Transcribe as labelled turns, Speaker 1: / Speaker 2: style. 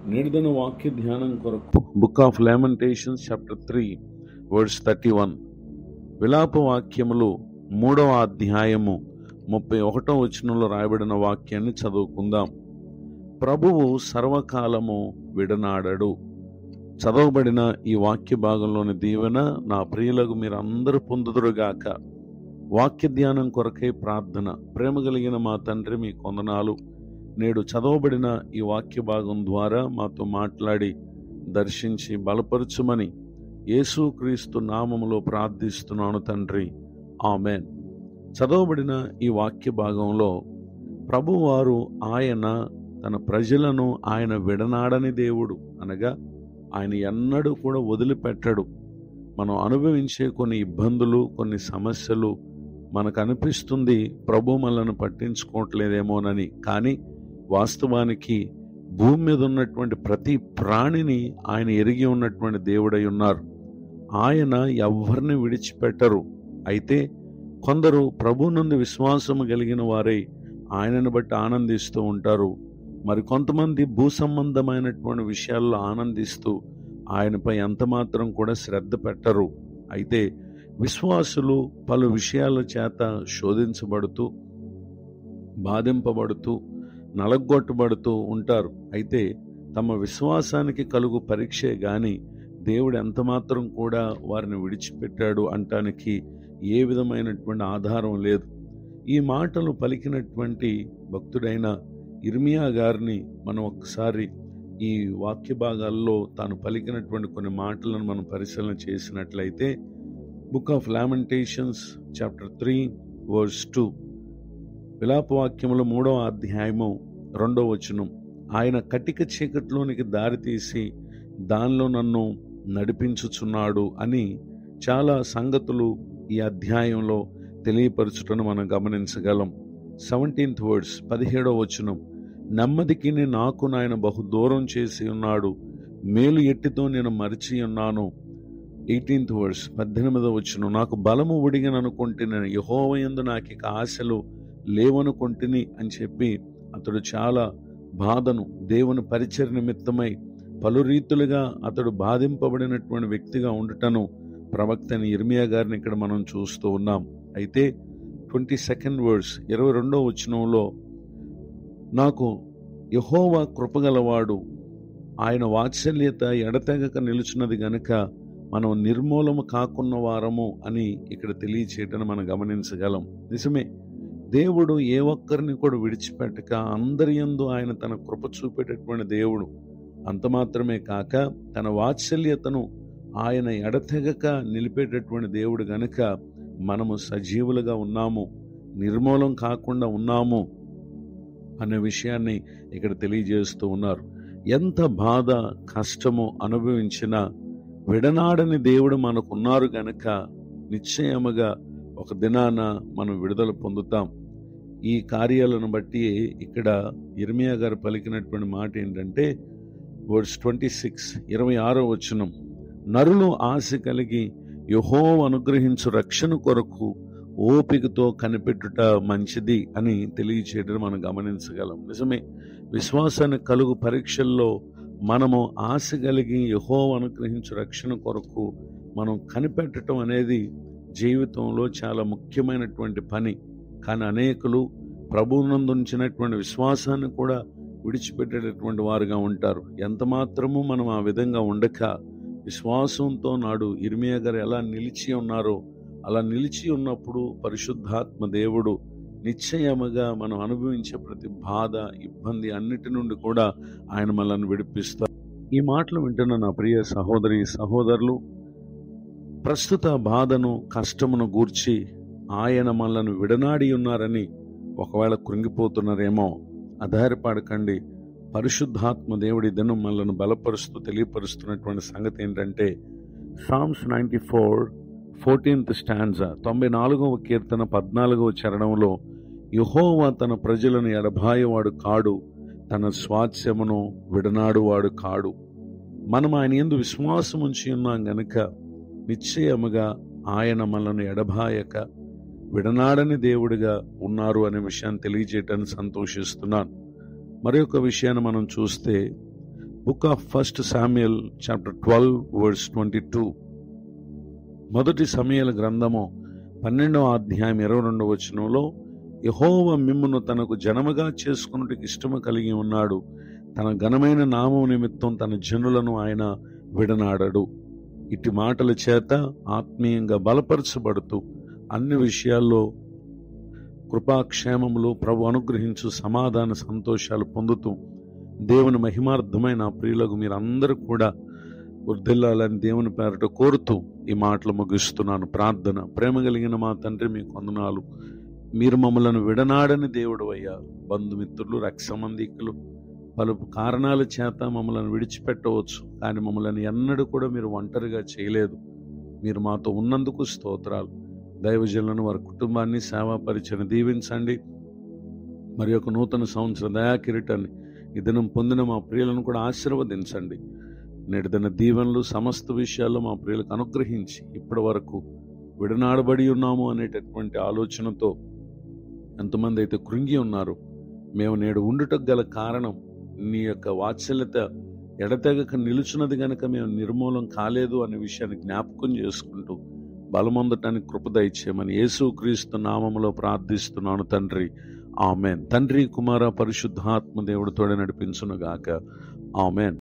Speaker 1: నేటిదిన వాక్య ధ్యానం కొరకు book of lamentations chapter 3 verse 31. విలాప వాక్యములు 3వ అధ్యాయము 31వ వచనంలో రాయబడిన వాక్యాన్ని చదువుకుందాం. ప్రభువు సర్వకాలము విడనాడడు. చదవబడిన ఈ వాక్య భాగంలోని దీవెన నా ప్రియులకు మీరు అందరూ పొందుదురుగాక. వాక్య ధ్యానం కొరకై ప్రార్థన. ప్రేమ కలిగిన మా తండ్రి, మీ కొందనాలు. నేడు చదవబడిన ఈ వాక్య భాగం ద్వారా మాతో మాట్లాడి దర్శించి బలపరచుమని యేసుక్రీస్తు నామములో ప్రార్థిస్తున్నాను తండ్రి, ఆమెన్. చదవబడిన ఈ వాక్య భాగంలో ప్రభువారు ఆయన తన ప్రజలను ఆయన విడనాడని దేవుడు, అనగా ఆయన ఎన్నడూ కూడా వదిలిపెట్టడు. మనం అనుభవించే కొన్ని ఇబ్బందులు, కొన్ని సమస్యలు మనకు అనిపిస్తుంది ప్రభు మనల్ని పట్టించుకోవట్లేదేమోనని. కానీ వాస్తవానికి భూమి మీద ఉన్నటువంటి ప్రతి ప్రాణిని ఆయన ఎరిగి ఉన్నటువంటి దేవుడై ఉన్నారు. ఆయన ఎవరిని విడిచిపెట్టరు. అయితే కొందరు ప్రభు నుండి విశ్వాసము కలిగిన వారై ఆయనను బట్టి ఆనందిస్తూ ఉంటారు. మరి కొంతమంది భూ సంబంధమైనటువంటి విషయాల్లో ఆనందిస్తూ ఆయనపై ఎంతమాత్రం కూడా శ్రద్ధ పెట్టరు. అయితే విశ్వాసులు పలు విషయాల చేత శోధించబడుతూ, బాధింపబడుతూ, నలగొట్టబడుతూ ఉంటారు. అయితే తమ విశ్వాసానికి కలుగు పరీక్షే గాని దేవుడు ఎంతమాత్రం కూడా వారిని విడిచిపెట్టాడు అంటానికి ఏ విధమైనటువంటి ఆధారం లేదు. ఈ మాటలు పలికినటువంటి భక్తుడైన ఇర్మియా గారిని మనం ఒక్కసారి ఈ వాక్య భాగాల్లో తాను పలికినటువంటి కొన్ని మాటలను మనం పరిశీలన చేసినట్లయితే, book of lamentations chapter 3 verse 2, విలాపవాక్యములు 3వ అధ్యాయము 2వ వచనం. ఆయన కటిక చీకట్లోనికి దారితీసి దానిలో నన్ను నడిపించుచున్నాడు అని చాలా సంగతులు ఈ అధ్యాయంలో తెలియపరచుటను మనం గమనించగలం. 17th వర్డ్స్, 17వ వచనం. నెమ్మదికి నాకు నాయన బహు దూరం చేసి ఉన్నాడు, మేలు ఎట్టితో నేను మరిచి ఉన్నాను. 18th వర్డ్స్, 18వ వచనం. నాకు బలము ఉడిగిననుకుంటే నేను యెహోవా యందు నాకు ఇక ఆశలు లేవనుకుంటుని అని చెప్పి అతడు చాలా బాధను, దేవుని పరిచర్య నిమిత్తమై పలు రీతులుగా అతడు బాధింపబడినటువంటి వ్యక్తిగా ఉండటను ప్రవక్త ఇర్మియా గారిని ఇక్కడ మనం చూస్తూ ఉన్నాం. అయితే 22nd వర్డ్స్, 22వ వచనంలో, నాకు యెహోవా కృపగలవాడు, ఆయన వాత్సల్యత ఎడతెగక నిలుచున్నది గనుక మనం నిర్మూలము కాకున్న వారము అని ఇక్కడ తెలియచేయటను మనం గమనించగలం. నిజమే, దేవుడు ఏ ఒక్కరిని కూడా విడిచిపెట్టక అందరి యందు ఆయన తన కృప చూపేటటువంటి దేవుడు. అంత మాత్రమే కాక తన వాత్సల్యతను ఆయన ఎడతెగక నిలిపేటటువంటి దేవుడు గనుక మనము సజీవులుగా ఉన్నాము, నిర్మూలం కాకుండా ఉన్నాము అనే విషయాన్ని ఇక్కడ తెలియజేస్తూ ఉన్నారు. ఎంత బాధ, కష్టము అనుభవించినా విడనాడని దేవుడు మనకున్నారు గనుక నిశ్చయముగా ఒక దినాన మనం విడుదల పొందుతాం. ఈ కార్యాలను బట్టి ఇక్కడ ఇర్మియా గారు పలికినటువంటి మాట ఏంటంటే, వర్స్ 26, 26వ వచనం. నరులు ఆశ కలిగి యెహోవా అనుగ్రహించు రక్షణ కొరకు ఓపికతో కనిపెట్టుట మంచిది అని తెలియచేయడం మనం గమనించగలం. నిజమే, విశ్వాసానికి కలుగు పరీక్షల్లో మనము ఆశ కలిగి యెహోవా అనుగ్రహించు రక్షణ కొరకు మనం కనిపెట్టడం అనేది జీవితంలో చాలా ముఖ్యమైనటువంటి పని. కానీ అనేకులు ప్రభువునందు ఉంచినటువంటి విశ్వాసాన్ని కూడా విడిచిపెట్టేటటువంటి వారుగా ఉంటారు. ఎంత మాత్రము మనం ఆ విధంగా ఉండక విశ్వాసంతో నాడు ఇర్మియా గారు ఎలా నిలిచి ఉన్నారో అలా నిలిచి ఉన్నప్పుడు పరిశుద్ధాత్మ దేవుడు నిశ్చయముగా మనం అనుభవించే ప్రతి బాధ, ఇబ్బంది అన్నిటి నుండి కూడా ఆయన మనల్ని విడిపిస్తారు. ఈ మాటలు వింటున్న నా ప్రియ సహోదరి, సహోదరులు, ప్రస్తుత బాధను, కష్టమును గూర్చి ఆయన మనల్ని విడనాడి ఉన్నారని ఒకవేళ కృంగిపోతున్నారేమో, ఆధారపడకండి. పరిశుద్ధాత్మ దేవుడి దినం మనల్ని బలపరుస్తూ తెలియపరుస్తున్నటువంటి సంగతి ఏంటంటే, సామ్స్ 94 14th స్టాంజా, 94వ కీర్తన 14వ చరణంలో, యెహోవా తన ప్రజలను ఎడబాయవాడు కాడు, తన స్వాస్థ్యమును విడనాడువాడు కాడు. మనం ఆయన యందు విశ్వాసం ఉంచి ఉన్నాం గనుక నిశ్చయముగా ఆయన మనల్ని ఎడబాయక విడనాడని దేవుడిగా ఉన్నారు అనే విషయాన్ని తెలియజేయటానికి సంతోషిస్తున్నాను. మరి ఒక విషయాన్ని మనం చూస్తే, book of 1 Samuel chapter 12 verse 22. మొదటి సమూయేలు గ్రంథము 12వ అధ్యాయం 22వ వచనంలో, యెహోవా మిమ్మును తనకు జనముగా చేసుకొనుటకు ఇష్టము కలిగి ఉన్నాడు, తన ఘనమైన నామము నిమిత్తం తన జనులను ఆయన విడనాడడు. ఇటు మాటల చేత ఆత్మీయంగా బలపరచబడుతూ అన్ని విషయాల్లో కృపాక్షేమములు ప్రభు అనుగ్రహించు సమాధాన సంతోషాలు పొందుతూ దేవుని మహిమార్థమైన ప్రియులకు మీరందరూ కూడా వర్ధిల్లాలని దేవుని పేరట కోరుతూ ఈ మాటలు ముగిస్తున్నాను. ప్రార్థన. ప్రేమ కలిగిన మా తండ్రి, మీకు వందనాలు. మీరు మమ్మలను విడనాడని దేవుడు అయ్యా. బంధుమిత్రులు, రక్త సంబంధికులు పలు కారణాల చేత మమ్మల్ని విడిచిపెట్టవచ్చు, కానీ మమ్మల్ని ఎన్నడూ కూడా మీరు ఒంటరిగా చేయలేదు. మీరు మాతో ఉన్నందుకు స్తోత్రాలు. దైవజనులను, వారి కుటుంబాన్ని, సేవా పరిచయం దీవించండి. మరి ఒక నూతన సంవత్సర దయాకిరీటాన్ని ఈ దినం పొందిన మా ప్రియులను కూడా ఆశీర్వదించండి. నేటి దిన దీవెనలు సమస్త విషయాల్లో మా ప్రియులకు అనుగ్రహించి, ఇప్పటి వరకు విడనాడబడి ఉన్నాము అనేటటువంటి ఆలోచనతో ఎంతమంది అయితే కృంగి ఉన్నారు, మేము నేడు ఉండుటకు గల కారణం నీ యొక్క వాత్సల్యత ఎడతెగక నిలుచున్నది గనక మేము నిర్మూలం కాలేదు అనే విషయాన్ని జ్ఞాపకం చేసుకుంటూ బలమొందటానికి కృప దయచేయమని యేసుక్రీస్తు నామములో ప్రార్థిస్తున్నాను తండ్రి. ఆమెన్. తండ్రి, కుమార, పరిశుద్ధాత్మ దేవుడు తోడే నడిపించునుగాక. ఆమెన్.